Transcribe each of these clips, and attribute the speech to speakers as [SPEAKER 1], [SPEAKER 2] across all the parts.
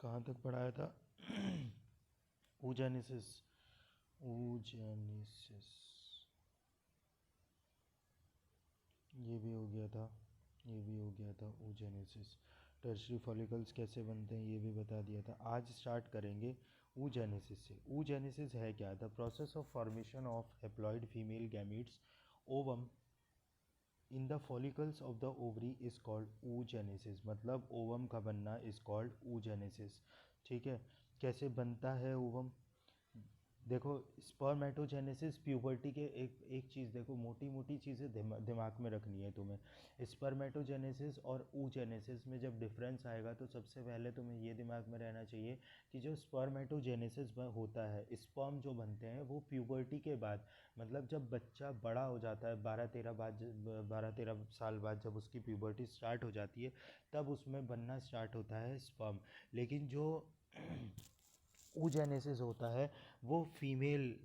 [SPEAKER 1] कहाँ तक पढ़ाया था? oogenesis, oogenesis ये भी हो गया था, ये भी हो गया था oogenesis। टर्शरी फॉलिकल्स कैसे बनते हैं ये भी बता दिया था। आज स्टार्ट करेंगे oogenesis से। oogenesis है क्या? The process of formation of haploid female gametes ovum in the follicles of the ovary is called oogenesis। मतलब ओवम का बनना इज कॉल्ड oogenesis। ठीक है, कैसे बनता है ओवम? देखो, स्पर्मेटोजेनेसिस प्यूबर्टी के एक चीज़ देखो, मोटी मोटी चीज़ें दिमाग में रखनी है तुम्हें। स्पर्मेटोजेनेसिस और oogenesis में जब डिफरेंस आएगा तो सबसे पहले तुम्हें ये दिमाग में रहना चाहिए कि जो स्पर्मेटोजेनेसिस होता है, स्पर्म जो बनते हैं वो प्यूबर्टी के बाद, मतलब जब बच्चा बड़ा हो जाता है 12-13 साल बाद, जब उसकी प्यूबर्टी स्टार्ट हो जाती है तब उसमें बनना स्टार्ट होता है स्पर्म। लेकिन जो oogenesis होता है वो फीमेल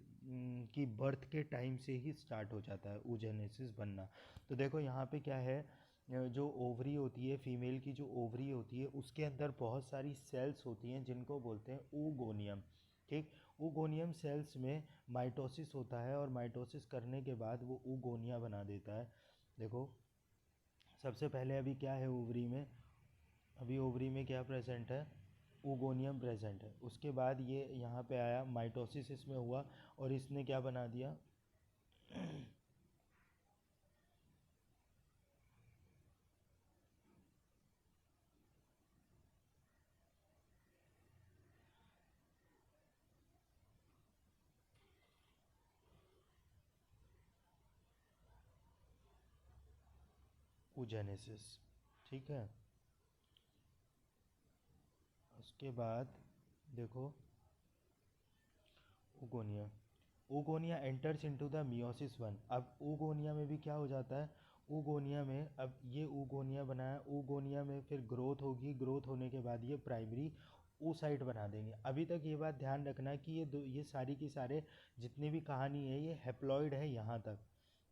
[SPEAKER 1] की बर्थ के टाइम से ही स्टार्ट हो जाता है oogenesis बनना। तो देखो यहाँ पे क्या है, जो ओवरी होती है फीमेल की, जो ओवरी होती है उसके अंदर बहुत सारी सेल्स होती हैं जिनको बोलते हैं oogoनियम। ठीक, oogoनियम सेल्स में माइटोसिस होता है और माइटोसिस करने के बाद वो oogonia बना देता है। देखो, सबसे पहले अभी क्या है ओवरी में? अभी ओवरी में क्या प्रेजेंट है? oogoनियम प्रेजेंट है। उसके बाद ये यहाँ पे आया, माइटोसिस इसमें हुआ और इसने क्या बना दिया? oogenesis। ठीक है, उसके बाद देखो oogonia, oogonia enters into the meiosis one. अब oogonia में भी क्या हो जाता है? oogonia में अब ये oogonia बनाया, oogonia में फिर ग्रोथ होगी, ग्रोथ होने के बाद ये प्राइमरी oocyte बना देंगे। अभी तक ये बात ध्यान रखना कि ये सारी की सारे जितनी भी कहानी है ये हैप्लॉइड है यहाँ तक,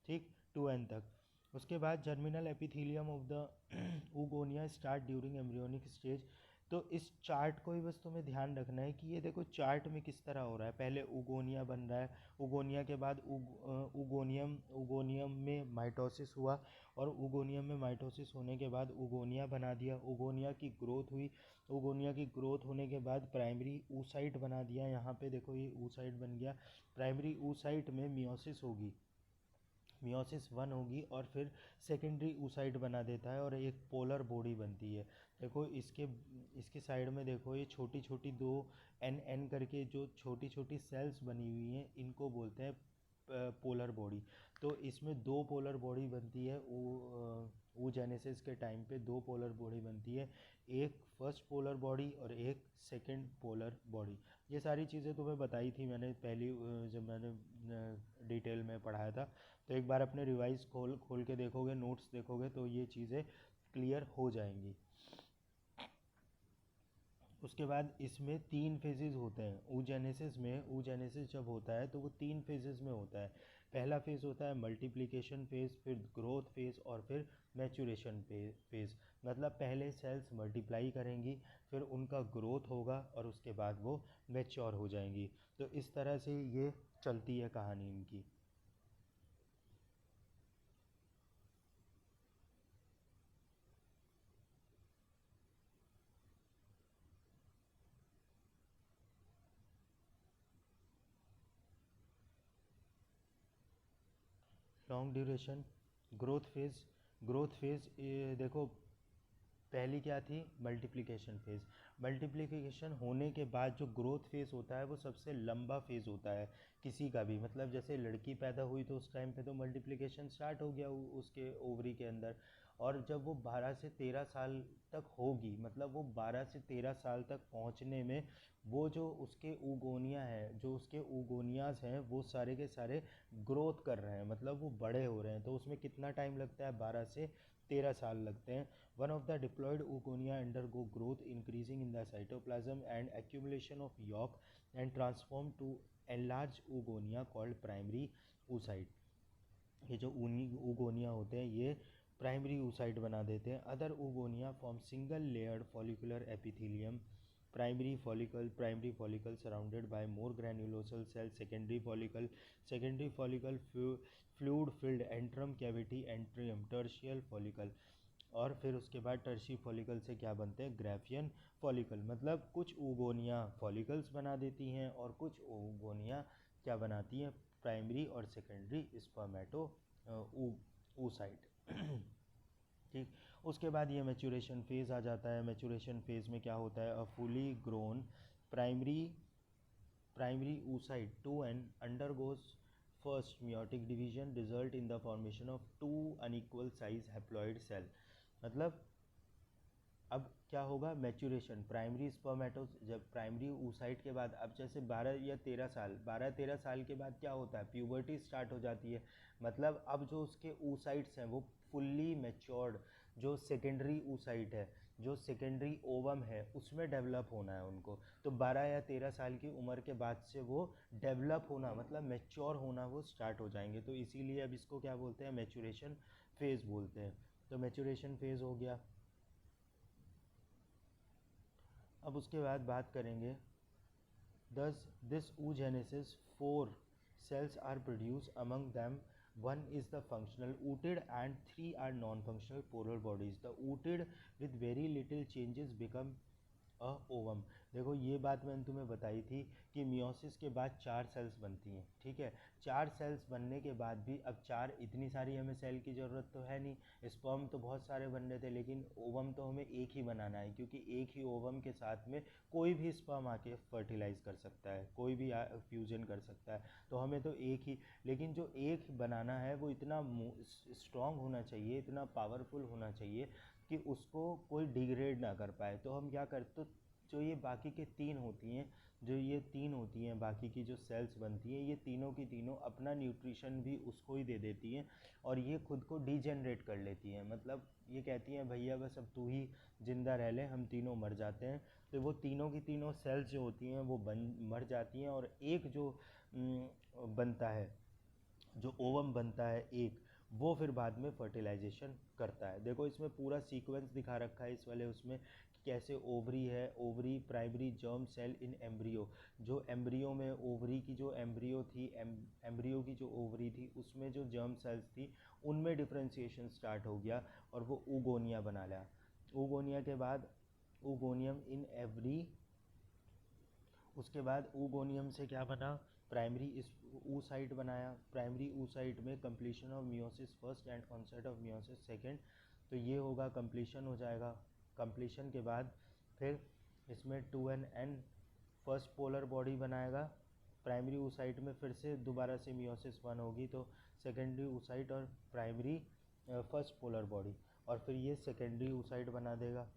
[SPEAKER 1] ठीक, 2n तक। उसके बाद germinal epithelium of the oogonia start during embryonic stage. तो इस चार्ट को ही बस तुम्हें ध्यान रखना है कि ये देखो चार्ट में किस तरह हो रहा है। पहले oogonia बन रहा है, oogonia के बाद oogoनियम में माइटोसिस हुआ और oogoनियम में माइटोसिस होने के बाद oogonia बना दिया, oogonia की ग्रोथ हुई, oogonia की ग्रोथ होने के बाद प्राइमरी oocyte बना दिया। यहाँ पे देखो ये oocyte बन गया। प्राइमरी oocyte में मियोसिस होगी, मियोसिस वन होगी और फिर सेकेंडरी oocyte बना देता है और एक पोलर बॉडी बनती है। देखो इसके साइड में देखो, ये छोटी छोटी दो एन एन करके जो छोटी छोटी सेल्स बनी हुई हैं इनको बोलते हैं पोलर बॉडी। तो इसमें दो पोलर बॉडी बनती है, oogenesis के टाइम पे दो पोलर बॉडी बनती है, एक फर्स्ट पोलर बॉडी और एक सेकंड पोलर बॉडी। ये सारी चीज़ें तुम्हें बताई थी मैंने पहली जब मैंने डिटेल में पढ़ाया था। तो एक बार अपने रिवाइज खोल खोल के देखोगे, नोट्स देखोगे तो ये चीज़ें क्लियर हो जाएंगी। उसके बाद इसमें 3 फेजेस होते हैं oogenesis में। oogenesis जब होता है तो वो 3 फेजेस में होता है। पहला फेज़ होता है मल्टीप्लिकेशन फेज़, फिर ग्रोथ फेज़ और फिर मैचुरेशन फेज़। मतलब पहले सेल्स मल्टीप्लाई करेंगी, फिर उनका ग्रोथ होगा और उसके बाद वो मैच्योर हो जाएंगी। तो इस तरह से ये चलती है कहानी इनकी। Long duration, growth phase. Growth phase देखो, पहली क्या थी? Multiplication phase. मल्टीप्लिकेशन होने के बाद जो ग्रोथ फेज़ होता है वो सबसे लंबा फेज़ होता है किसी का भी। मतलब जैसे लड़की पैदा हुई तो उस टाइम पे तो मल्टीप्लिकेशन स्टार्ट हो गया उसके ओवरी के अंदर, और जब वो 12 से 13 साल तक होगी, मतलब वो 12 से 13 साल तक पहुंचने में वो जो उसके oogonia है, जो उसके oogoनियाज हैं वो सारे के सारे ग्रोथ कर रहे हैं, मतलब वो बड़े हो रहे हैं। तो उसमें कितना टाइम लगता है? 12 से 13 साल लगते हैं। One of the diploid oogonia undergo growth increasing in the cytoplasm and accumulation of yolk and transform to enlarged oogonia called primary oocyte। ये जो oogonia होते हैं ये प्राइमरी oocyte बना देते हैं। Other oogonia form single layered follicular epithelium primary follicle surrounded by more granulosal cells, secondary follicle fluid filled antrum cavity atrium, tertiary follicle, और फिर उसके बाद टर्शी फॉलिकल से क्या बनते हैं, ग्राफियन फॉलिकल। मतलब कुछ oogonia फॉलिकल्स बना देती हैं और कुछ oogonia क्या बनाती हैं, प्राइमरी और सेकेंडरी स्पर्मेटो oocyte। ठीक, उसके बाद ये मैच्योरेशन फेज़ आ जाता है। मैच्योरेशन फेज़ में क्या होता है, a fully grown primary oocyte to and undergoes first meiotic division result in the formation of 2 unequal size haploid cell. मतलब अब क्या होगा, मैच्योरेशन प्राइमरी स्पर्मेटो, जब प्राइमरी oocyte के बाद अब जैसे 12 साल के बाद क्या होता है, प्यूबर्टी स्टार्ट हो जाती है। मतलब अब जो उसके oocytes हैं वो फुल्ली मैच्योर्ड, जो सेकेंडरी oocyte है, जो सेकेंडरी ओवम है, उसमें डेवलप होना है उनको। तो 12 या 13 साल की उम्र के बाद से वो डेवलप होना, मतलब मैच्योर होना वो स्टार्ट हो जाएंगे। तो इसीलिए अब इसको क्या बोलते हैं, मैच्योरेशन फेज़ बोलते हैं। तो मैच्योरेशन फेज़ हो गया। अब उसके बाद बात करेंगे, thus this oogenesis 4 cells are produced, among them one is the functional ooted and 3 are non-functional polar bodies. The ooted with very little changes become a ovum। देखो ये बात मैंने तुम्हें बताई थी कि मियोसिस के बाद 4 सेल्स बनती हैं, ठीक है। 4 सेल्स बनने के बाद भी अब 4 इतनी सारी हमें सेल की ज़रूरत तो है नहीं, स्पर्म तो बहुत सारे बनने थे, लेकिन ओवम तो हमें एक ही बनाना है, क्योंकि एक ही ओवम के साथ में कोई भी स्पर्म आके फर्टिलाइज़ कर सकता है, कोई भी फ्यूजन कर सकता है। तो हमें तो एक ही, लेकिन जो एक बनाना है वो इतना स्ट्रॉन्ग होना चाहिए, इतना पावरफुल होना चाहिए कि उसको कोई डिग्रेड ना कर पाए। तो हम क्या करते, तो जो ये बाकी के 3 होती हैं, जो ये 3 होती हैं बाकी की जो सेल्स बनती हैं, ये तीनों की तीनों अपना न्यूट्रिशन भी उसको ही दे देती हैं और ये खुद को डिजेनरेट कर लेती हैं। मतलब ये कहती हैं भैया बस अब तू ही ज़िंदा रह ले, हम तीनों मर जाते हैं। तो वो तीनों की तीनों सेल्स जो होती हैं वो मर जाती हैं, और एक जो बनता है, जो ओवम बनता है एक, वो फिर बाद में फर्टिलाइजेशन करता है। देखो इसमें पूरा सीक्वेंस दिखा रखा है इस वाले उसमें, कैसे ओवरी है, ovary primary germ cell in embryo, जो एम्ब्रियो में ओवरी की जो एम्ब्रियो थी, एम्ब्रियो की जो ओवरी थी उसमें जो जर्म सेल्स थी उनमें डिफ्रेंशिएशन स्टार्ट हो गया और वो oogonia बना लिया। oogonia के बाद oogoनियम इन एवरी, उसके बाद oogoनियम से क्या बना, प्राइमरी oocyte बनाया। प्राइमरी oocyte में completion of meiosis first and onset of meiosis second, तो ये होगा, कंप्लीशन हो जाएगा। कंप्लीशन के बाद फिर इसमें 2n फर्स्ट पोलर बॉडी बनाएगा। प्राइमरी oocyte में फिर से दोबारा से मियोसिस 1 होगी, तो सेकेंडरी oocyte और प्राइमरी फर्स्ट पोलर बॉडी, और फिर ये सेकेंडरी oocyte बना देगा।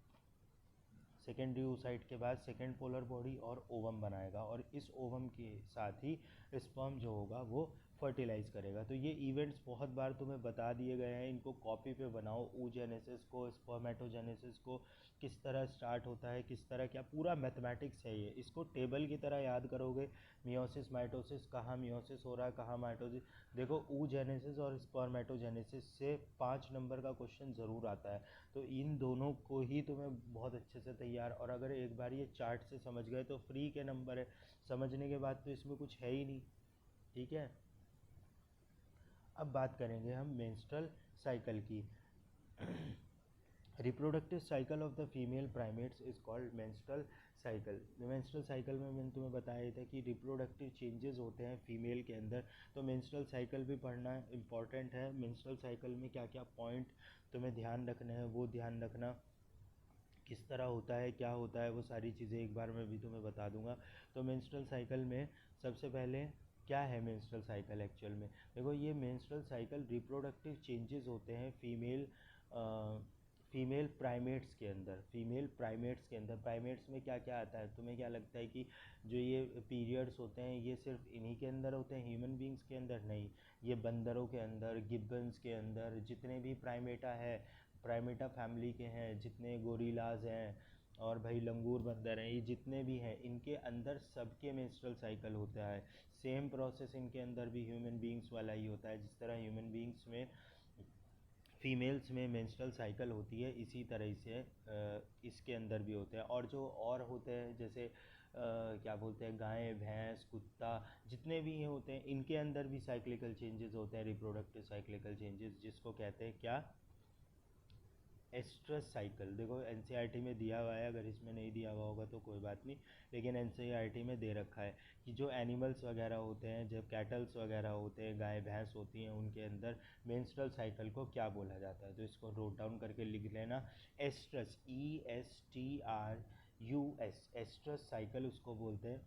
[SPEAKER 1] सेकेंडरी oocyte के बाद सेकेंड पोलर बॉडी और ओवम बनाएगा, और इस ओवम के साथ ही स्पर्म जो होगा वो फर्टिलाइज़ करेगा। तो ये इवेंट्स बहुत बार तुम्हें बता दिए गए हैं, इनको कॉपी पे बनाओ। oogenesis को, स्पर्मेटोजेनेसिस को किस तरह स्टार्ट होता है, किस तरह, क्या पूरा मैथमेटिक्स है ये, इसको टेबल की तरह याद करोगे। मियोसिस माइटोसिस, कहाँ मियोसिस हो रहा है, कहाँ माइटोसिस। देखो oogenesis और स्पर्मेटोजेनेसिस से 5 नंबर का क्वेश्चन ज़रूर आता है, तो इन दोनों को ही तुम्हें बहुत अच्छे से तैयार, और अगर एक बार ये चार्ट से समझ गए तो फ्री के नंबर है, समझने के बाद तो इसमें कुछ है ही नहीं, ठीक है। अब बात करेंगे हम मेंस्ट्रुअल साइकिल की। Reproductive cycle of the female primates is called menstrual cycle. Menstrual cycle में मैंने तुम्हें बताया था कि रिप्रोडक्टिव चेंजेस होते हैं फीमेल के अंदर, तो मेंस्ट्रुअल साइकिल भी पढ़ना इम्पॉर्टेंट है। मेंस्ट्रुअल साइकिल में क्या क्या पॉइंट तुम्हें ध्यान रखने हैं वो ध्यान रखना, किस तरह होता है, क्या होता है, वो सारी चीज़ें एक बार मैं भी तुम्हें बता दूंगा। तो मेंस्ट्रुअल साइकिल में सबसे पहले क्या है मेंस्ट्रुअल साइकिल एक्चुअल में, देखो ये मेंस्ट्रुअल साइकिल रिप्रोडक्टिव चेंजेस होते हैं फीमेल प्राइमेट्स के अंदर। प्राइमेट्स में क्या क्या आता है, तुम्हें क्या लगता है कि जो ये पीरियड्स होते हैं ये सिर्फ इन्हीं के अंदर होते हैं, ह्यूमन बींग्स के अंदर नहीं, ये बंदरों के अंदर, गिब्बन्स के अंदर, जितने भी प्राइमेटा है, प्राइमेटा फैमिली के हैं, जितने गोरिलाज हैं और भाई लंगूर बंदर हैं, ये जितने भी हैं इनके अंदर सबके मेंस्ट्रुअल साइकिल होता है। सेम प्रोसेस इनके अंदर भी ह्यूमन बींग्स वाला ही होता है, जिस तरह ह्यूमन बींग्स में फीमेल्स में मेंस्ट्रुअल साइकिल होती है, इसी तरह से इसके अंदर भी होते हैं। और जो और होते हैं जैसे क्या बोलते हैं, गाय भैंस कुत्ता जितने भी ये होते हैं इनके अंदर भी साइक्लिकल चेंजेस होते हैं, रिप्रोडक्टिव साइक्लिकल चेंजेस, जिसको कहते हैं क्या, एस्ट्रस साइकिल। देखो एनसीईआरटी में दिया हुआ है, अगर इसमें नहीं दिया हुआ होगा तो कोई बात नहीं, लेकिन एनसीईआरटी में दे रखा है कि जो एनिमल्स वगैरह होते हैं, जब कैटल्स वगैरह होते हैं, गाय भैंस होती हैं, उनके अंदर मेंस्ट्रुअल साइकिल को क्या बोला जाता है। तो इसको नोट डाउन करके लिख लेना, एस्ट्रस, ESTRUS, एस्ट्रस साइकिल उसको बोलते हैं।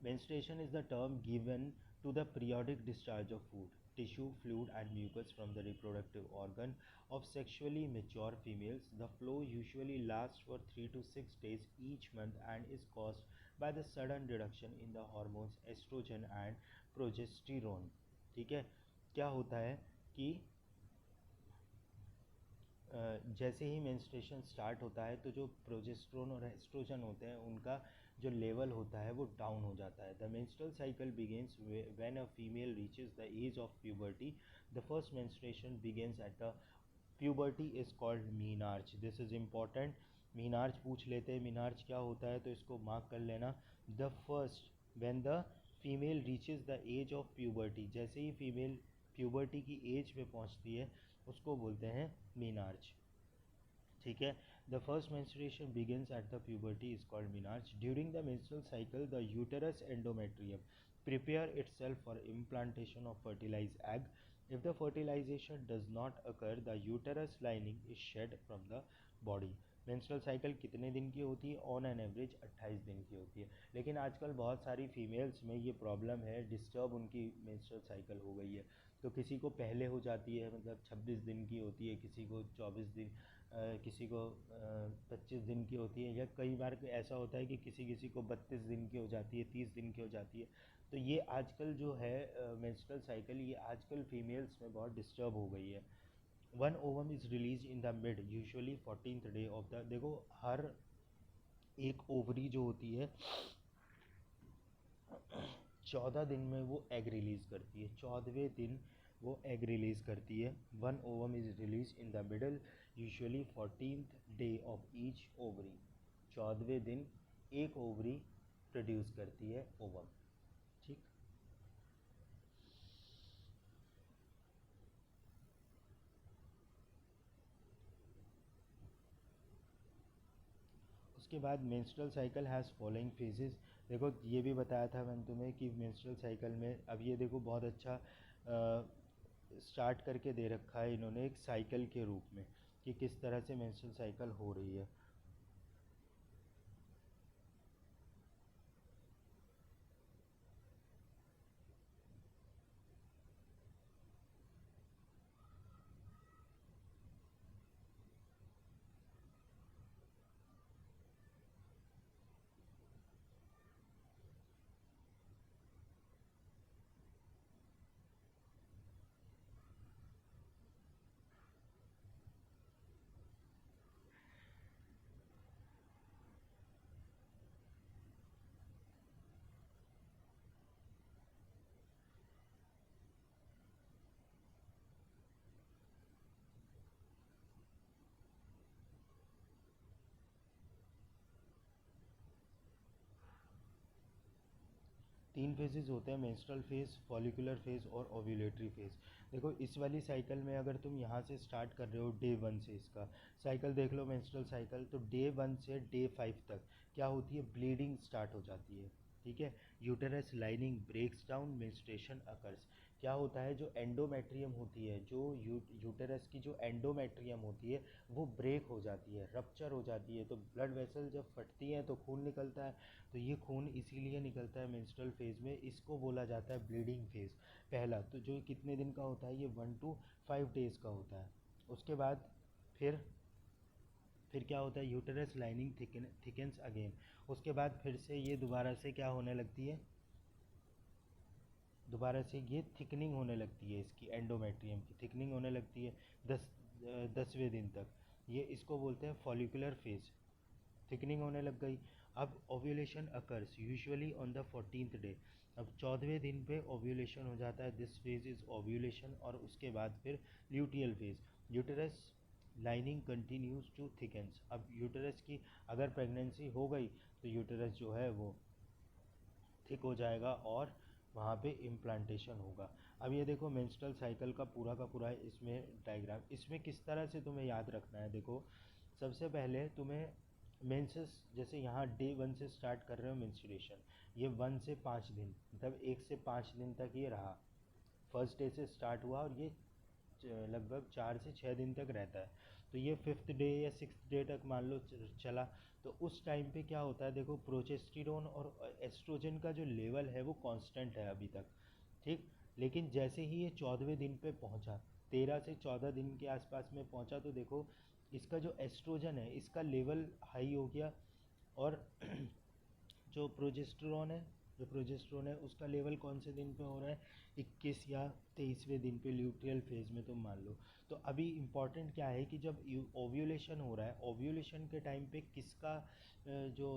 [SPEAKER 1] Menstruation is the term given to the periodic discharge of food, tissue, fluid, and mucus from the reproductive organ of sexually mature females. The flow usually lasts for 3 to 6 days each month and is caused by the sudden reduction in the hormones estrogen and progesterone. ठीक है, क्या होता है कि जैसे ही menstruation start होता है तो जो प्रोजेस्टेरोन और एस्ट्रोजन होते हैं उनका जो लेवल होता है वो डाउन हो जाता है। The menstrual cycle begins when a female reaches the age of puberty. The first menstruation begins at the puberty is called menarche. This is important, menarche पूछ लेते हैं, मीनार्च क्या होता है तो इसको मार्क कर लेना। The first when the female reaches the age of puberty, जैसे ही फीमेल प्यूबर्टी की एज पे पहुंचती है उसको बोलते हैं मीनार्च। ठीक है, the first menstruation begins at the puberty is called menarche. During the menstrual cycle the uterus endometrium prepare itself for implantation of fertilized egg. If the fertilization does not occur, the uterus lining is shed from the body. Menstrual cycle कितने दिन की होती है? On an average 28 दिन की होती है, लेकिन आजकल बहुत सारी फीमेल्स में ये प्रॉब्लम है, डिस्टर्ब उनकी मेंस्ट्रुअल साइकिल हो गई है। तो किसी को पहले हो जाती है, मतलब 26 दिन की होती है, किसी को 24 दिन, किसी को 25 दिन की होती है, या कई बार ऐसा होता है कि किसी किसी को 32 दिन की हो जाती है, 30 दिन की हो जाती है। तो ये आजकल जो है मेंस्ट्रुअल साइकिल, ये आजकल फीमेल्स में बहुत डिस्टर्ब हो गई है। One ovum is release in the mid usually 14th day of the, देखो हर एक ओवरी जो होती है 14 दिन में वो एग रिलीज़ करती है, 14वें दिन वो एग रिलीज़ करती है। One ovum is release in the middle usually 14th day of each ovary, 14वें दिन एक ओवरी प्रोड्यूस करती है ओवम। ठीक, उसके बाद menstrual cycle has following phases. देखो ये भी बताया था मैंने तुम्हें कि मेंस्ट्रुअल साइकिल में, अब ये देखो बहुत अच्छा स्टार्ट करके दे रखा है इन्होंने एक साइकिल के रूप में कि किस तरह से मेंस्ट्रुअल साइकिल हो रही है। 3 फेजेस होते हैं, मेंस्ट्रुअल फेज, फॉलिकुलर फेज और ओव्यूलेटरी फेज। देखो इस वाली साइकिल में अगर तुम यहाँ से स्टार्ट कर रहे हो डे 1 से, इसका साइकिल देख लो मेंस्ट्रुअल साइकिल, तो डे 1 से डे 5 तक क्या होती है, ब्लीडिंग स्टार्ट हो जाती है। ठीक है, uterus lining breaks down, menstruation occurs. क्या होता है, जो एंडोमेट्रियम होती है, जो यूटेरस की जो एंडोमेट्रियम होती है वो ब्रेक हो जाती है, रप्चर हो जाती है। तो ब्लड वेसल जब फटती हैं तो खून निकलता है, तो ये खून इसीलिए निकलता है मेंस्ट्रुअल फेज में, इसको बोला जाता है ब्लीडिंग फेज पहला। तो जो कितने दिन का होता है, ये 1 to 5 डेज़ का होता है। उसके बाद फिर क्या होता है, यूटेरस लाइनिंग थिकन्स अगेन। उसके बाद फिर से ये दोबारा से क्या होने लगती है, दोबारा से ये थिकनिंग होने लगती है, इसकी एंडोमेट्रियम की थिकनिंग होने लगती है 10वें दिन तक। ये इसको बोलते हैं फॉलिकुलर फेज, थिकनिंग होने लग गई। अब ovulation occurs usually on the 14th day. अब 14वें दिन पे ओव्यूलेशन हो जाता है, दिस फेज इज ओव्यूलेशन। और उसके बाद फिर luteal phase, uterus lining continues to thickens. अब यूटेरस की अगर प्रेगनेंसी हो गई तो यूटेरस जो है वो थिक हो जाएगा और वहाँ पे इम्प्लांटेशन होगा। अब ये देखो मेंस्ट्रुअल साइकिल का पूरा इसमें डायग्राम, इसमें किस तरह से तुम्हें याद रखना है। देखो सबसे पहले तुम्हें मेंसेस, जैसे यहाँ डे 1 से स्टार्ट कर रहे हो मेंस्ट्रुएशन, ये 1 से 5 दिन, मतलब 1 से 5 दिन तक ये रहा। फर्स्ट डे से स्टार्ट हुआ और ये लगभग 4 से 6 दिन तक रहता है। तो ये 5th डे या 6th डे तक मान लो चला। तो उस टाइम पे क्या होता है, देखो प्रोजेस्टेरोन और एस्ट्रोजन का जो लेवल है वो कांस्टेंट है अभी तक, ठीक। लेकिन जैसे ही ये 14वें दिन पे पहुंचा, 13 से 14 दिन के आसपास में पहुंचा, तो देखो इसका जो एस्ट्रोजन है इसका लेवल हाई हो गया। और जो प्रोजेस्टेरोन है उसका लेवल कौन से दिन पे हो रहा है, 21 या 23वें दिन पे, ल्यूटियल फेज में तुम मान लो। तो अभी इम्पॉर्टेंट क्या है कि जब ओव्यूलेशन हो रहा है, ओव्यूलेशन के टाइम पे किसका जो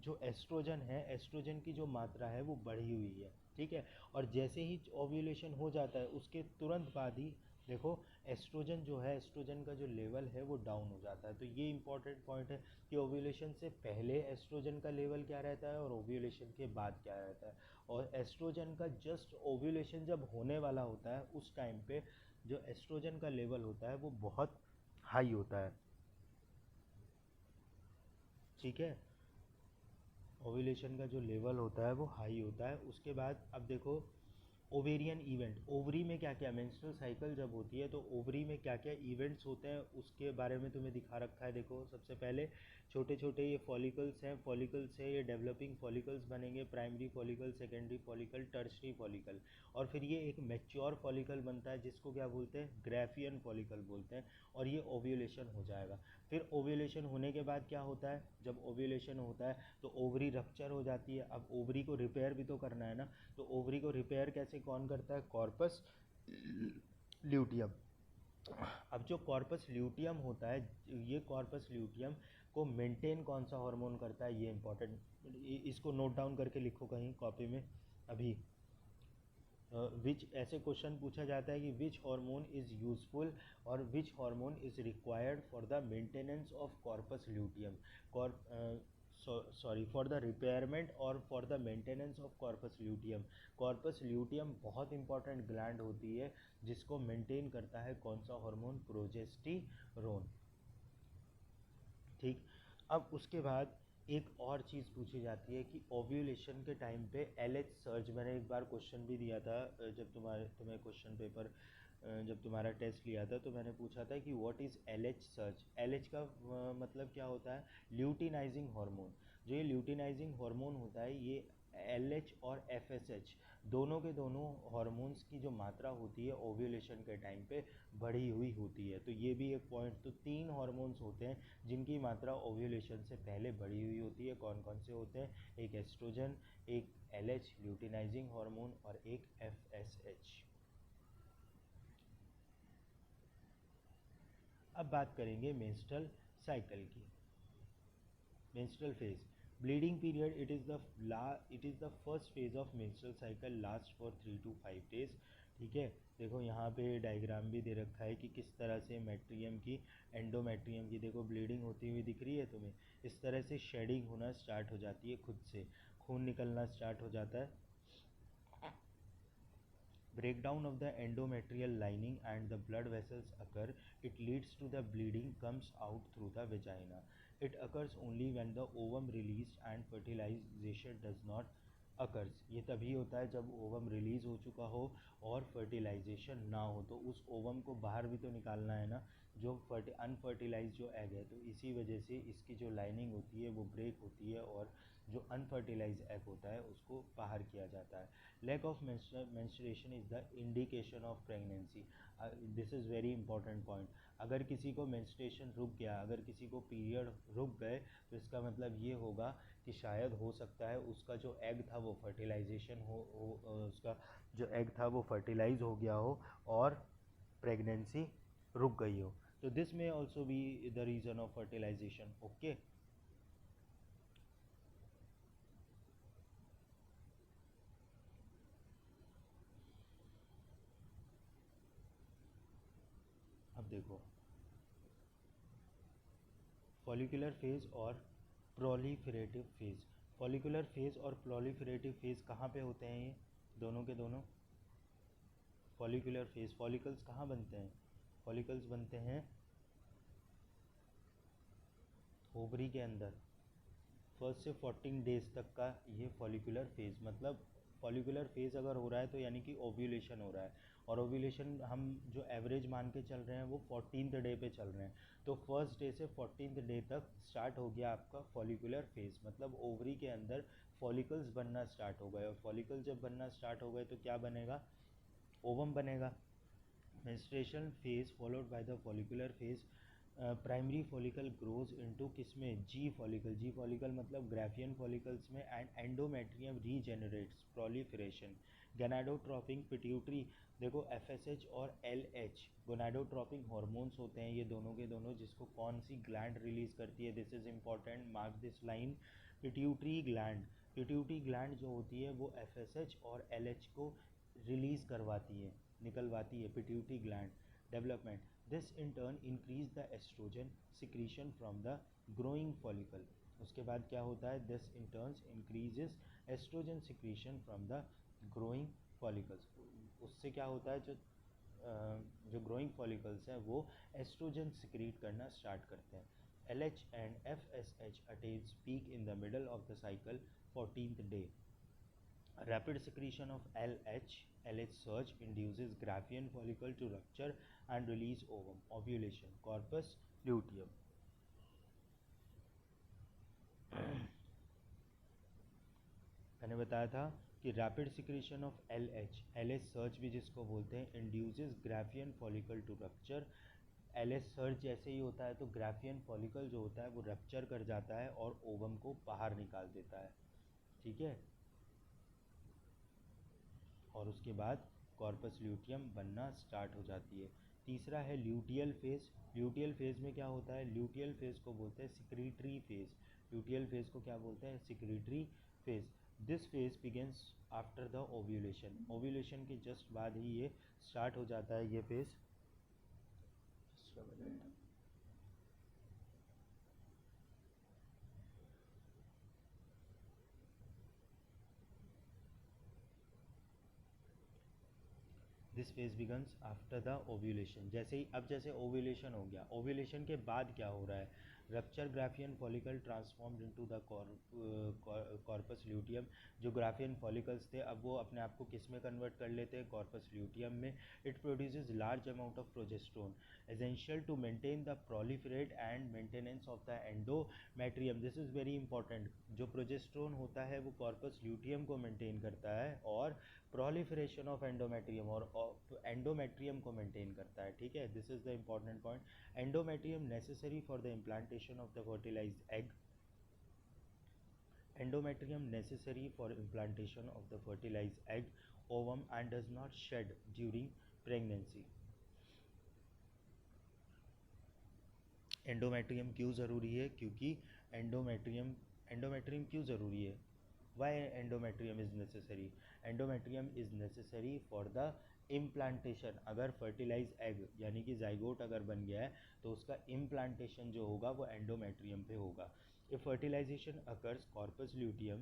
[SPEAKER 1] जो एस्ट्रोजन है, एस्ट्रोजन की जो मात्रा है वो बढ़ी हुई है, ठीक है। और जैसे ही ओव्यूलेशन हो जाता है उसके तुरंत बाद ही देखो एस्ट्रोजन जो है, एस्ट्रोजन का जो लेवल है वो डाउन हो जाता है। तो ये इंपॉर्टेंट पॉइंट है कि ओव्यूलेशन से पहले एस्ट्रोजन का लेवल क्या रहता है और ओव्यूलेशन के बाद क्या रहता है। और एस्ट्रोजन का जस्ट ओव्यूलेशन जब होने वाला होता है उस टाइम पे जो एस्ट्रोजन का लेवल होता है वो बहुत हाई होता है, ठीक है। ओव्यूलेशन का जो लेवल होता है वो हाई होता है। उसके बाद अब देखो ओवेरियन इवेंट, ओवरी में क्या क्या, मेंस्ट्रुअल साइकिल जब होती है तो ओवरी में क्या क्या इवेंट्स होते हैं उसके बारे में तुम्हें दिखा रखा है। देखो सबसे पहले छोटे छोटे ये फॉलिकल्स हैं, फॉलिकल से ये डेवलपिंग फॉलिकल्स बनेंगे, primary follicle, secondary follicle, tertiary follicle. और फिर ये एक मैच्योर फॉलिकल बनता है जिसको क्या बोलते हैं, ग्राफियन फॉलिकल बोलते हैं। और ये ओव्यूलेशन हो जाएगा। फिर ओव्यूलेशन होने के बाद क्या होता है, जब ओव्यूलेशन होता है तो ओवरी रप्चर हो जाती है। अब ओवरी को रिपेयर भी तो करना है ना, तो ओवरी को रिपेयर कैसे कौन करता है, कॉर्पस ल्यूटियम। अब जो कॉर्पस ल्यूटियम होता है, ये कॉर्पस ल्यूटियम को मेंटेन कौन सा हार्मोन करता है, ये इंपॉर्टेंट, इसको नोट डाउन करके लिखो कहीं कॉपी में अभी। विच, ऐसे क्वेश्चन पूछा जाता है कि विच हार्मोन इज़ यूजफुल और which hormone is required for the maintenance of corpus luteum, sorry for the repairment और for the maintenance of corpus luteum. Corpus luteum बहुत इंपॉर्टेंट ग्लैंड होती है जिसको मेंटेन करता है कौन सा हार्मोन, प्रोजेस्टेरोन, ठीक। अब उसके बाद एक और चीज़ पूछी जाती है कि ओव्यूलेशन के टाइम पे एलएच सर्ज, मैंने एक बार क्वेश्चन भी दिया था जब तुम्हें क्वेश्चन पेपर, जब तुम्हारा टेस्ट लिया था तो मैंने पूछा था कि what is LH surge. LH का मतलब क्या होता है, ल्यूटिनाइजिंग हार्मोन। जो ये ल्यूटिनाइजिंग हार्मोन होता है ये एलएच और एफएसएच दोनों के दोनों हार्मोन्स की जो मात्रा होती है ओव्यूलेशन के टाइम पे बढ़ी हुई होती है। तो ये भी एक पॉइंट, तो 3 हार्मोन्स होते हैं जिनकी मात्रा ओव्यूलेशन से पहले बढ़ी हुई होती है। कौन कौन से होते हैं, एक एस्ट्रोजन, एक एलएच ल्यूटिनाइजिंग हार्मोन और एक एफएसएच। अब बात करेंगे मेंस्ट्रुअल साइकिल की। Menstrual phase, bleeding period, it is the first phase of menstrual cycle, last for 3 to 5 days, ठीक है। देखो यहाँ पे डायग्राम भी दे रखा है कि किस तरह से मेट्रियम की, एंडोमेट्रियम की देखो ब्लीडिंग होती हुई दिख रही है तुम्हें। इस तरह से शेडिंग होना स्टार्ट हो जाती है, खुद से खून निकलना स्टार्ट हो जाता है। Breakdown of the endometrial lining and the blood vessels occur. It leads to the bleeding comes out through the vagina. It occurs only when the ovum released and fertilization does not occurs. ये तभी होता है जब ovum release हो चुका हो और fertilisation ना हो। तो उस ओवम को बाहर भी तो निकालना है ना, जो अनफर्टिलाइज जो एग है, तो इसी वजह से इसकी जो लाइनिंग होती है वो ब्रेक होती है और जो अनफर्टिलाइज एग होता है उसको बाहर किया जाता है। Lack of menstruation is the indication of pregnancy. This is very important point. अगर किसी को menstruation रुक गया, अगर किसी को पीरियड रुक गए तो इसका मतलब ये होगा कि शायद हो सकता है उसका जो एग था वो फर्टिलाइजेशन उसका जो एग था वो फर्टिलाइज हो गया हो और प्रेगनेंसी रुक गई हो। तो दिस में also be the reason of fertilization, okay. Follicular phase और प्रोलिफरेटिव फेज। फॉलिकुलर फेज और प्रोलिफरेटिव फेज कहाँ पे होते हैं ये दोनों के दोनों? फॉलिकुलर फेज, फॉलिकल्स कहाँ बनते हैं? फॉलिकल्स बनते हैं ओवरी के अंदर। फर्स्ट से 14 डेज तक का ये फॉलिकुलर फेज, मतलब फॉलिकुलर फेज अगर हो रहा है तो यानी कि ओव्यूलेशन हो रहा है, और ओव्यूलेशन हम जो एवरेज मान के चल रहे हैं वो 14th डे पे चल रहे हैं। तो फर्स्ट डे से 14th डे तक स्टार्ट हो गया आपका फॉलिकुलर फेज, मतलब ओवरी के अंदर फॉलिकल्स बनना स्टार्ट हो गए, और फॉलिकल्स जब बनना स्टार्ट हो गए तो क्या बनेगा? ओवम बनेगा। Menstruation phase followed by the follicular phase. Primary follicle grows into किसमें? जी फॉलिकल। जी फॉलिकल मतलब ग्राफियन फॉलिकल्स में, एंड एंडोमेट्रियम रीजेनरेट्स प्रोलिफरेशन। गैनाडोट्रोपिंग पिट्यूटरी, देखो एफएसएच और एलएच गोनाडोट्रोपिंग हॉर्मोन्स होते हैं ये दोनों के दोनों, जिसको कौन सी ग्लैंड रिलीज करती है? This is important, mark this line. Pituitary gland. Pituitary gland जो होती है वो एफएसएच और एलएच को रिलीज करवाती है, निकलवाती है, pituitary gland. Development, this in turn increase the estrogen secretion from the growing follicle. उसके बाद क्या होता है? This in turns increases estrogen secretion from the growing follicles. उससे क्या होता है? जो ग्रोइंग फॉलिकल्स हैं वो एस्ट्रोजन सिक्रीट करना स्टार्ट करते हैं। LH and FSH attains peak in the middle of the cycle 14th day. Rapid secretion of LH surge induces Graafian follicle to rupture and release ovum. Ovulation, corpus luteum. मैंने बताया था कि rapid secretion of LH surge भी जिसको बोलते हैं, induces Graafian follicle to rupture. LH surge जैसे ही होता है तो ग्राफियन फॉलिकल जो होता है वो रप्चर कर जाता है और ओवम को बाहर निकाल देता है, ठीक है। और उसके बाद कॉर्पस ल्यूटियम बनना स्टार्ट हो जाती है। तीसरा है ल्यूटियल फेज। ल्यूटियल फेज में क्या होता है? ल्यूटियल फेज को बोलते हैं सिक्रीटरी फेज। ल्यूटियल फेज को क्या बोलते हैं? Secretory phase. This phase begins after the ovulation. Ovulation के जस्ट बाद ही ये स्टार्ट हो जाता है ये phase. This phase begins after the ovulation. जैसे ही अब जैसे ओव्यूलेशन हो गया, ओव्यूलेशन के बाद क्या हो रहा है? Rupture Graafian follicle transformed into the corpus luteum. जो ग्राफियन फॉलिकल्स थे अब वो अपने आप को किस में कन्वर्ट कर लेते हैं? कॉर्पस ल्यूटियम में। It produces large amount of progesterone essential to maintain the proliferate and maintenance of the endometrium. This is very important. जो प्रोजेस्ट्रोन होता है वो कॉर्पस ल्यूटियम को मेंटेन करता है और प्रोलिफरेशन ऑफ एंडोमेट्रियम और एंडोमेट्रियम को मेंटेन करता है, ठीक है। This is the important point. Endometrium necessary for the implantation of the fertilized egg. Endometrium necessary for implantation of the fertilized egg ovum and does not shed during pregnancy. Endometrium क्यों ज़रूरी है? क्योंकि endometrium क्यों ज़रूरी है? Why endometrium is necessary? Endometrium is necessary for the implantation. अगर fertilize egg यानी कि जाइगोट अगर बन गया है तो उसका इम्प्लांटेशन जो होगा वो एंडोमेट्रियम पे होगा। If fertilization occurs, corpus luteum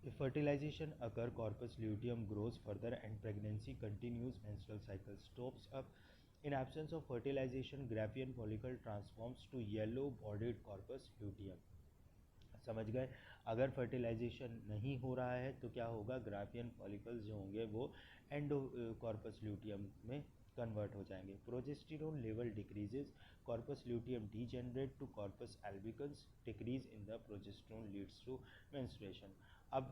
[SPEAKER 1] if fertilization occur, corpus luteum grows further and pregnancy continues. Menstrual cycle stops up. In absence of fertilization, Graafian follicle transforms to yellow-bodied corpus luteum. समझ गए? अगर fertilisation नहीं हो रहा है तो क्या होगा? ग्राफियन फॉलिकल्स जो होंगे वो एंडो कॉर्पस ल्यूटियम में कन्वर्ट हो जाएंगे। Progesterone level decreases, corpus luteum degenerate to corpus albicans, decrease in the progesterone leads to menstruation. अब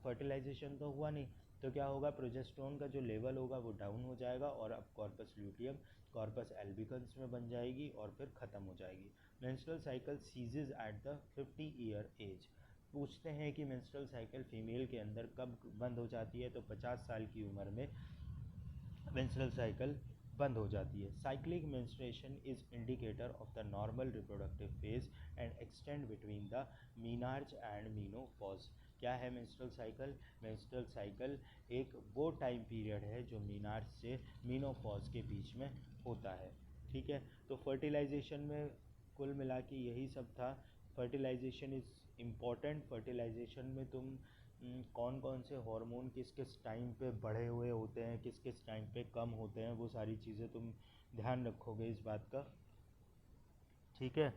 [SPEAKER 1] फर्टिलाइजेशन तो हुआ नहीं तो क्या होगा? प्रोजेस्टेरोन का जो लेवल होगा वो डाउन हो जाएगा और अब कॉर्पस ल्यूटियम कॉर्पस एल्बिकन्स में बन जाएगी और फिर ख़त्म हो जाएगी। Menstrual cycle ceases at the 50 year age. पूछते हैं कि मेंस्ट्रुअल साइकिल फीमेल के अंदर कब बंद हो जाती है? तो 50 साल की उम्र में मेंस्ट्रुअल साइकिल बंद हो जाती है। Cyclic menstruation is indicator of the normal reproductive phase and extend between the menarche and menopause. क्या है मेंस्ट्रुअल साइकिल? मेंस्ट्रुअल साइकिल एक वो टाइम पीरियड है जो मीनार्स से मीनोपॉज के बीच में होता है। ठीक है, तो फर्टिलाइजेशन में कुल मिला के यही सब था। Fertilisation is important. फर्टिलाइजेशन में तुम कौन कौन से हार्मोन किस किस टाइम पे बढ़े हुए होते हैं, किस किस टाइम पे कम होते हैं, वो सारी चीज़ें तुम ध्यान रखोगे इस बात का। ठीक है,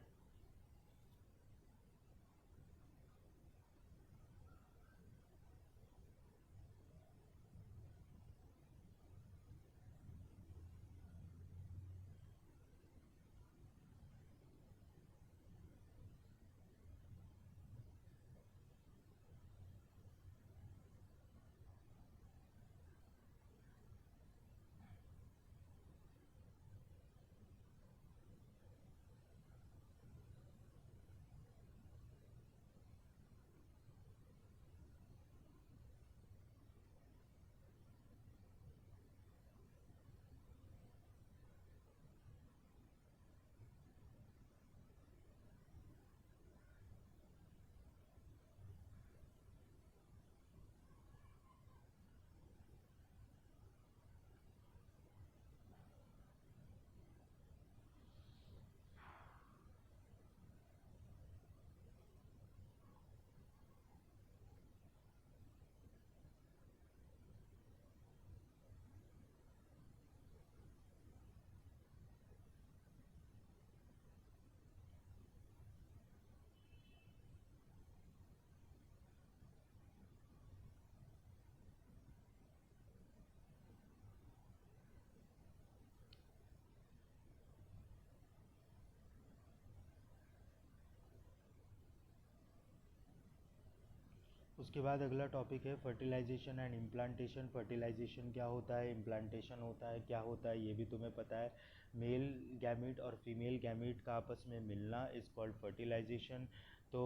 [SPEAKER 1] उसके बाद अगला टॉपिक है फर्टिलाइजेशन एंड इम्प्लांटेशन। फर्टिलाइजेशन क्या होता है, इम्प्लांटेशन होता है क्या होता है, ये भी तुम्हें पता है। मेल गैमीट और फीमेल गैमीट का आपस में मिलना इज़ कॉल्ड फर्टिलाइजेशन। तो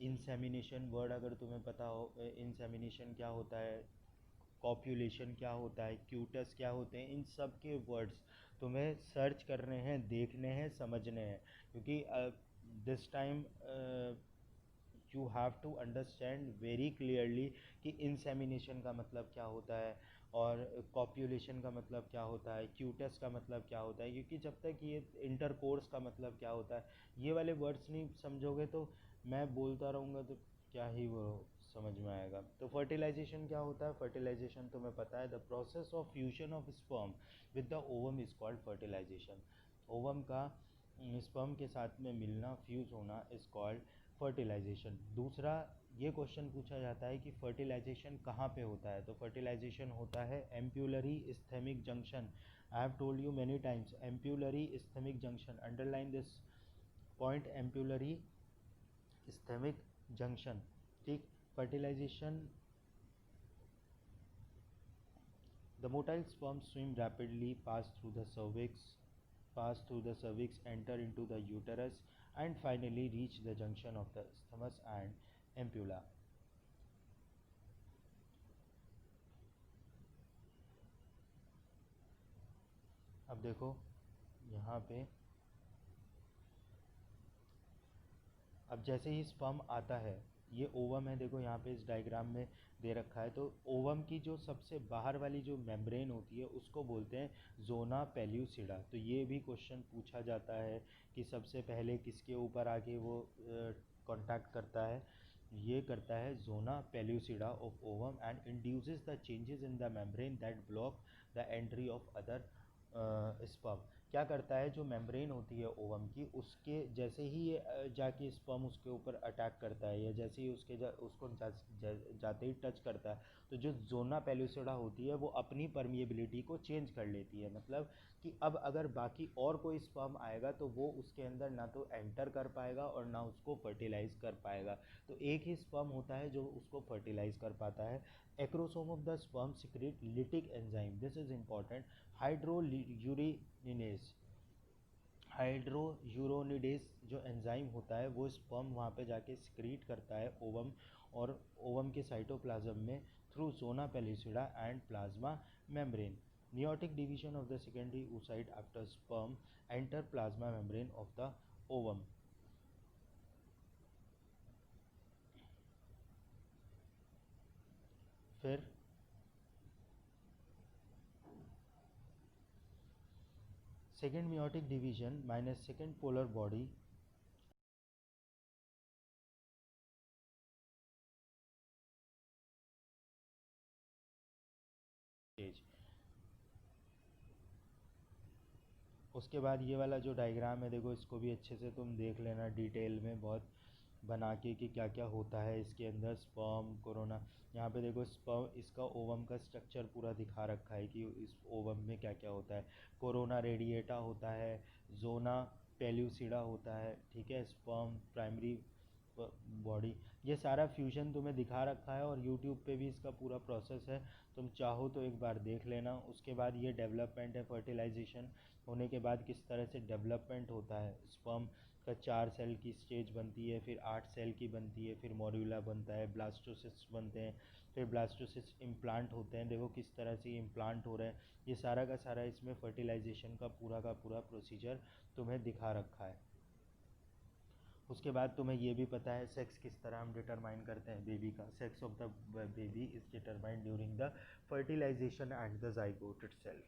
[SPEAKER 1] इंसेमिनेशन वर्ड अगर तुम्हें पता हो, इंसेमिनेशन क्या होता है, कॉप्यूलेशन क्या होता है, क्यूटस क्या होते हैं, इन सब के वर्ड्स तुम्हें सर्च करने हैं, देखने हैं, समझने हैं, क्योंकि this time you have to understand very clearly कि इंसेमिनेशन का मतलब क्या होता है और कॉप्यूलेशन का मतलब क्या होता है, क्यूटस का मतलब क्या होता है, क्योंकि जब तक ये इंटरकोर्स का मतलब क्या होता है ये वाले वर्ड्स नहीं समझोगे तो मैं बोलता रहूँगा तो क्या ही वो समझ में आएगा। तो फर्टिलाइजेशन क्या होता है, फर्टिलाइजेशन तुम्हें पता है, the process of fusion of sperm with the ovum is called fertilization. Ovum का स्पर्म के साथ में मिलना, फ्यूज होना इज कॉल्ड फर्टिलाइजेशन। दूसरा ये क्वेश्चन पूछा जाता है कि फर्टिलाइजेशन कहाँ पे होता है, तो फर्टिलाइजेशन होता है ampullary isthmic junction. I have told you many times ampullary isthmic junction, underline this point, ampullary isthmic junction. ठीक, fertilisation, the motile sperm swim rapidly, pass through the cervix, enter into the uterus, and finally reach the junction of the isthmus and ampulla. अब देखो यहाँ पे, अब जैसे ही sperm आता है, ये ओवम है, देखो यहाँ पे इस डायग्राम में दे रखा है, तो ओवम की जो सबसे बाहर वाली जो मेम्ब्रेन होती है उसको बोलते हैं जोना पेल्यूसिडा। तो ये भी क्वेश्चन पूछा जाता है कि सबसे पहले किसके ऊपर आके वो कांटेक्ट करता है, ये करता है zona pellucida of ovum and induces the changes in the membrane that block the entry of other sperm. क्या करता है, जो मेम्ब्रेन होती है ओवम की, उसके जैसे ही ये जाके स्पर्म उसके ऊपर अटैक करता है या जैसे ही उसको जाते ही टच करता है, तो जो जोना पेलुसिडा होती है वो अपनी परमिएबिलिटी को चेंज कर लेती है। मतलब कि अब अगर बाकी और कोई स्पर्म आएगा तो वो उसके अंदर ना तो एंटर कर पाएगा और ना उसको फर्टिलाइज कर पाएगा। तो एक ही स्पर्म होता है जो उसको फर्टिलाइज कर पाता है। Acrosome of the sperm secrete lytic enzyme, this is important, hyaluronidase. Hyaluronidase जो एंजाइम होता है वो स्पर्म वहाँ पे जाके सिक्रीट करता है ओवम और ओवम के साइटोप्लाज्म में through zona pellucida and plasma membrane. Meiotic division of the secondary oocyte after sperm enter plasma membrane of the ovum. फिर second meiotic division minus second polar body stage. उसके बाद ये वाला जो diagram है देखो, इसको भी अच्छे से तुम देख लेना डिटेल में बहुत बना के कि क्या क्या होता है इसके अंदर। स्पर्म कोरोना, यहाँ पे देखो स्पर्म, इसका ओवम का स्ट्रक्चर पूरा दिखा रखा है कि इस ओवम में क्या क्या होता है। कोरोना रेडिएटा होता है, जोना पेल्यूसिडा होता है, ठीक है, स्पर्म प्राइमरी बॉडी, ये सारा फ्यूजन तुम्हें दिखा रखा है और यूट्यूब पे भी इसका पूरा प्रोसेस है, तुम चाहो तो एक बार देख लेना। उसके बाद ये डेवलपमेंट है, फर्टिलाइजेशन होने के बाद किस तरह से डेवलपमेंट होता है। स्पर्म का 4 सेल की स्टेज बनती है, फिर 8 सेल की बनती है, फिर मॉड्यूला बनता है, ब्लास्टोसिस्ट बनते हैं, फिर ब्लास्टोसिस्ट इम्प्लांट होते हैं। देखो किस तरह से इम्प्लांट हो रहे हैं, ये सारा का सारा इसमें फर्टिलाइजेशन का पूरा प्रोसीजर तुम्हें दिखा रखा है। उसके बाद तुम्हें ये भी पता है सेक्स किस तरह हम डिटरमाइन करते हैं बेबी का। Sex of the baby is determined during the fertilization and the zygote itself,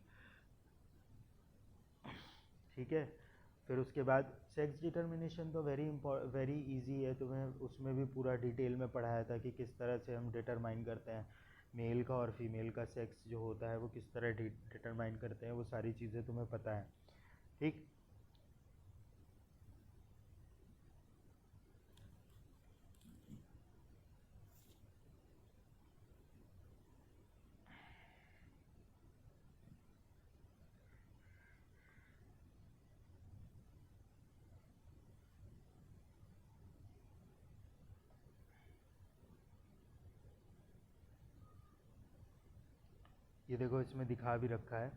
[SPEAKER 1] ठीक है। फिर उसके बाद सेक्स डिटर्मिनेशन तो वेरी इजी है, तुम्हें उसमें भी पूरा डिटेल में पढ़ाया था कि किस तरह से हम डिटरमाइन करते हैं मेल का और फीमेल का सेक्स जो होता है वो किस तरह डिटरमाइन करते हैं, वो सारी चीज़ें तुम्हें पता है, ठीक। ये देखो इसमें दिखा भी रखा है,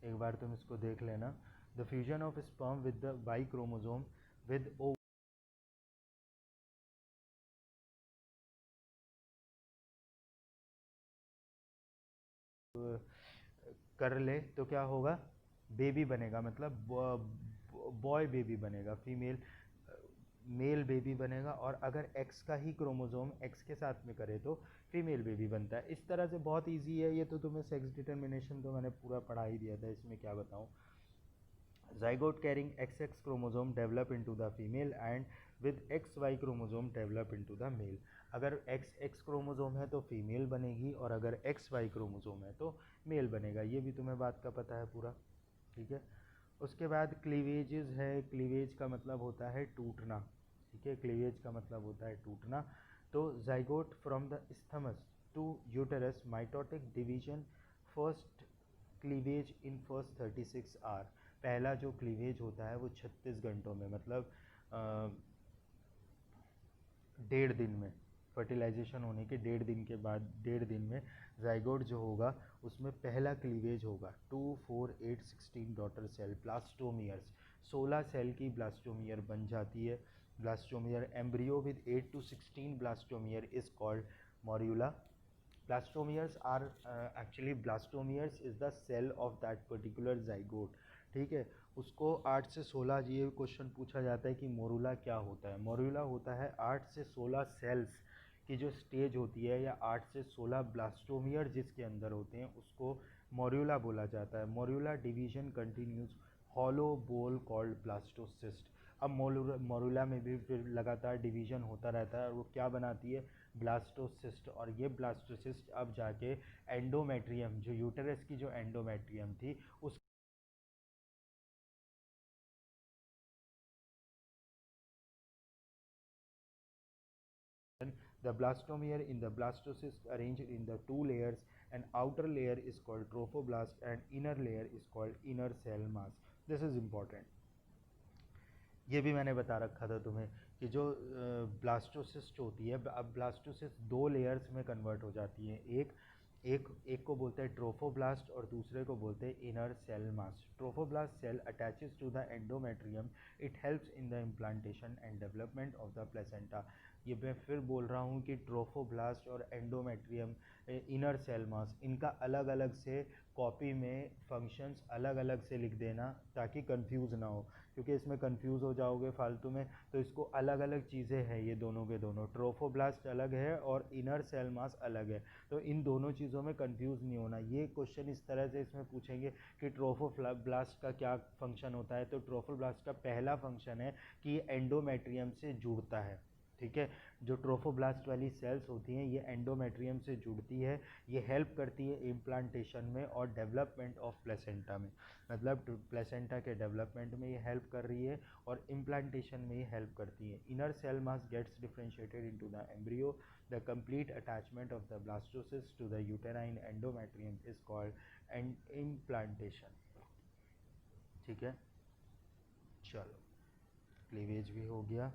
[SPEAKER 1] एक बार तुम इसको देख लेना। The fusion of sperm with the Y chromosome with O कर ले तो क्या होगा, बेबी बनेगा, मतलब बॉय बेबी बनेगा, फीमेल मेल बेबी बनेगा। और अगर एक्स का ही क्रोमोजोम एक्स के साथ में करे तो फीमेल बेबी बनता है। इस तरह से बहुत इजी है ये तो, तुम्हें सेक्स डिटर्मिनेशन तो मैंने पूरा पढ़ा ही दिया था, इसमें क्या बताऊँ। zygote carrying XX chromosome develop into the female and with XY chromosome develop into the male। अगर XX क्रोमोजोम है तो फीमेल बनेगी और अगर XY क्रोमोजोम है तो मेल बनेगा, ये भी तुम्हें बात का पता है पूरा, ठीक है। उसके बाद क्लीवेजेस है, क्लीवेज का मतलब होता है टूटना, ठीक है, क्लीवेज का मतलब होता है टूटना। तो zygote from the isthmus to uterus mitotic division, first cleavage in first 36 hour. पहला जो क्लीवेज होता है वो 36 घंटों में, मतलब 1.5 दिन में, फर्टिलाइजेशन होने के 1.5 दिन के बाद 1.5 दिन में जाइगोट जो होगा उसमें पहला क्लीवेज होगा। 2 4 8 16 डॉटर सेल ब्लास्टोमियर्स, 16 सेल की ब्लास्टोमियर बन जाती है। Blastomere embryo with 8 to 16 blastomere is called morula. Blastomeres are actually blastomeres is the cell of that particular zygote, ठीक है। उसको 8 से 16, ये क्वेश्चन पूछा जाता है कि मोरूला क्या होता है। मोरूला होता है 8 से 16 सेल्स की जो स्टेज होती है, या 8 से 16 ब्लास्टोमियर जिसके अंदर होते हैं उसको मोरूला बोला जाता है। मोरूला डिवीजन कंटिन्यूज हॉलो बोल कॉल्ड ब्लास्टोसिस्ट। अब मोरूला में भी फिर लगातार डिवीजन होता रहता है और वो क्या बनाती है, ब्लास्टोसिस्ट। और ये ब्लास्टोसिस्ट अब जाके एंडोमेट्रियम, जो यूटेरस की जो एंडोमेट्रियम थी उस the blastomere in the blastocyst arranged in the two layers, and outer layer is called trophoblast and inner layer is called inner cell mass। this is important, ये भी मैंने बता रखा था तुम्हें कि जो ब्लास्टोसिस्ट होती है, अब ब्लास्टोसिस्ट 2 लेयर्स में कन्वर्ट हो जाती है। एक एक एक को बोलते हैं ट्रोफोब्लास्ट और दूसरे को बोलते हैं inner cell mass. Trophoblast cell attaches to the endometrium, it helps in the implantation and development of the placenta. ये मैं फिर बोल रहा हूँ कि ट्रोफोब्लास्ट और एंडोमेट्रियम, इनर सेल मास, इनका अलग अलग से कॉपी में फंक्शंस अलग अलग से लिख देना ताकि कंफ्यूज ना हो, क्योंकि इसमें कंफ्यूज हो जाओगे फालतू में। तो इसको अलग अलग चीज़ें हैं, ये दोनों के दोनों, ट्रोफोब्लास्ट अलग है और इनर सेल मास अलग है। तो इन दोनों चीज़ों में कंफ्यूज नहीं होना। ये क्वेश्चन इस तरह से इसमें पूछेंगे कि ट्रोफोब्लास्ट का क्या फंक्शन होता है। तो ट्रोफोब्लास्ट का पहला फंक्शन है कि ये एंडोमेट्रियम से जुड़ता है। ठीक है, जो ट्रोफोब्लास्ट वाली सेल्स होती हैं ये एंडोमेट्रियम से जुड़ती है। ये हेल्प करती है इम्प्लांटेशन में और डेवलपमेंट ऑफ प्लेसेंटा में, मतलब प्लेसेंटा के डेवलपमेंट में ये हेल्प कर रही है और इम्प्लांटेशन में ये हेल्प करती है। Inner cell mass gets differentiated into the embryo. The complete attachment of the blastocyst to the uterine endometrium is called and implantation. ठीक है, चलो क्लीवेज भी हो गया।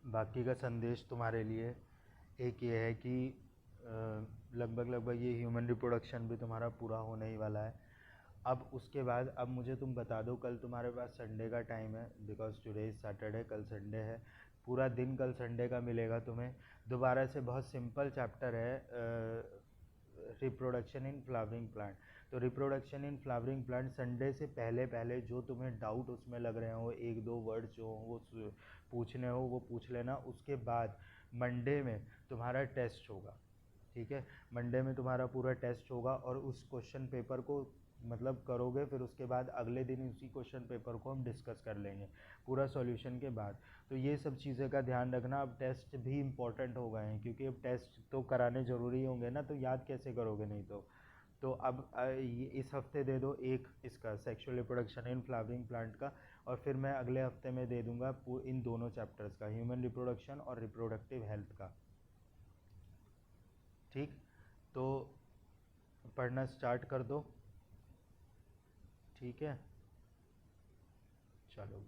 [SPEAKER 1] बाकी का संदेश तुम्हारे लिए एक ये है कि लगभग लगभग ये ह्यूमन रिप्रोडक्शन भी तुम्हारा पूरा होने ही वाला है। अब उसके बाद अब मुझे तुम बता दो, कल तुम्हारे पास संडे का टाइम है, बिकॉज टुडे इज़ सैटरडे, कल संडे है, पूरा दिन कल संडे का मिलेगा तुम्हें। दोबारा से बहुत सिंपल चैप्टर है, रिप्रोडक्शन इन फ्लावरिंग प्लांट। तो reproduction in flowering plant Sunday से पहले पहले जो तुम्हें डाउट उसमें लग रहे हो, एक दो वर्ड्स जो हो वो पूछने हो वो पूछ लेना। उसके बाद मंडे में तुम्हारा टेस्ट होगा। ठीक है, मंडे में तुम्हारा पूरा टेस्ट होगा और उस क्वेश्चन पेपर को मतलब करोगे, फिर उसके बाद अगले दिन उसी क्वेश्चन पेपर को हम डिस्कस कर लेंगे पूरा सॉल्यूशन के बाद। तो ये सब चीज़ें का ध्यान रखना। अब टेस्ट भी इम्पोर्टेंट हो गए हैं, क्योंकि अब टेस्ट तो कराने ज़रूरी होंगे ना, तो याद कैसे करोगे नहीं तो अब ये इस हफ्ते दे दो एक इसका sexual reproduction in flowering plant का, और फिर मैं अगले हफ्ते में दे दूंगा इन दोनों चैप्टर्स का, ह्यूमन रिप्रोडक्शन और रिप्रोडक्टिव हेल्थ का। ठीक, तो पढ़ना स्टार्ट कर दो। ठीक है, चलो।